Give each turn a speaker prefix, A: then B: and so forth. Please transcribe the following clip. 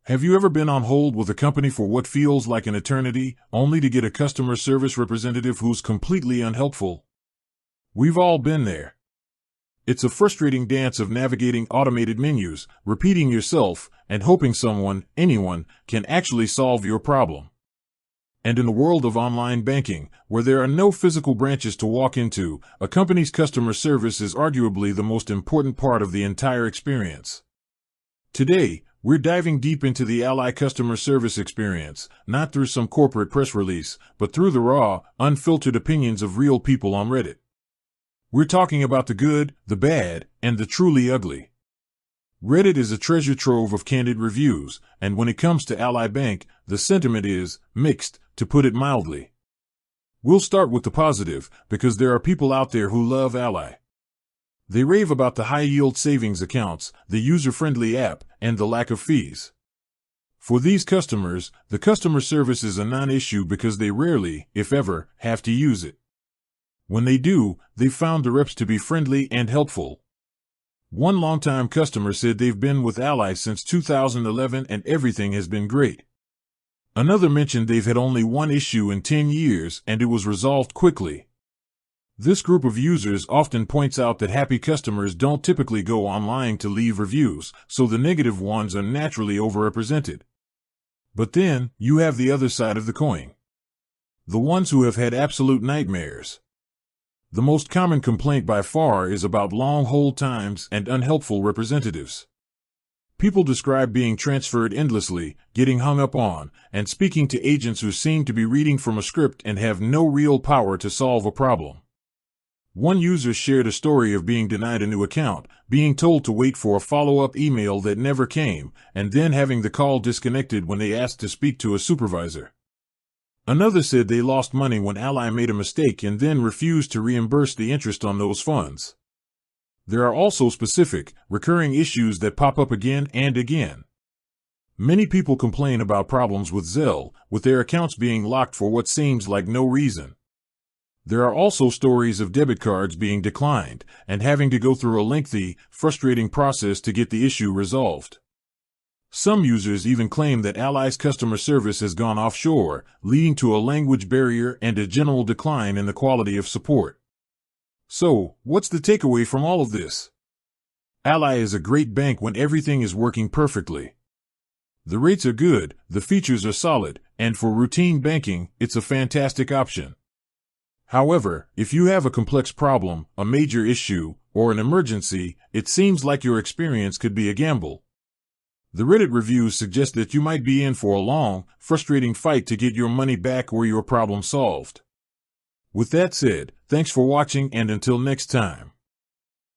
A: Have you ever been on hold with a company for what feels like an eternity, only to get a customer service representative who's completely unhelpful? We've all been there. It's a frustrating dance of navigating automated menus, repeating yourself, and hoping someone, anyone, can actually solve your problem. And in the world of online banking, where there are no physical branches to walk into, a company's customer service is arguably the most important part of the entire experience. Today, we're diving deep into the Ally customer service experience, not through some corporate press release, but through the raw, unfiltered opinions of real people on Reddit. We're talking about the good, the bad, and the truly ugly. Reddit is a treasure trove of candid reviews, and when it comes to Ally Bank, the sentiment is mixed, to put it mildly. We'll start with the positive, because there are people out there who love Ally. They rave about the high-yield savings accounts, the user-friendly app, and the lack of fees. For these customers, the customer service is a non-issue because they rarely, if ever, have to use it. When they do, they've found the reps to be friendly and helpful. One longtime customer said they've been with Ally since 2011 and everything has been great. Another mentioned they've had only one issue in 10 years and it was resolved quickly. This group of users often points out that happy customers don't typically go online to leave reviews, so the negative ones are naturally overrepresented. But then, you have the other side of the coin. The ones who have had absolute nightmares. The most common complaint by far is about long hold times and unhelpful representatives. People describe being transferred endlessly, getting hung up on, and speaking to agents who seem to be reading from a script and have no real power to solve a problem. One user shared a story of being denied a new account, being told to wait for a follow-up email that never came, and then having the call disconnected when they asked to speak to a supervisor. Another said they lost money when Ally made a mistake and then refused to reimburse the interest on those funds. There are also specific, recurring issues that pop up again and again. Many people complain about problems with Zelle, with their accounts being locked for what seems like no reason. There are also stories of debit cards being declined and having to go through a lengthy, frustrating process to get the issue resolved. Some users even claim that Ally's customer service has gone offshore, leading to a language barrier and a general decline in the quality of support. So, what's the takeaway from all of this? Ally is a great bank when everything is working perfectly. The rates are good, the features are solid, and for routine banking, it's a fantastic option. However, if you have a complex problem, a major issue, or an emergency, it seems like your experience could be a gamble. The Reddit reviews suggest that you might be in for a long, frustrating fight to get your money back or your problem solved. With that said, thanks for watching and until next time.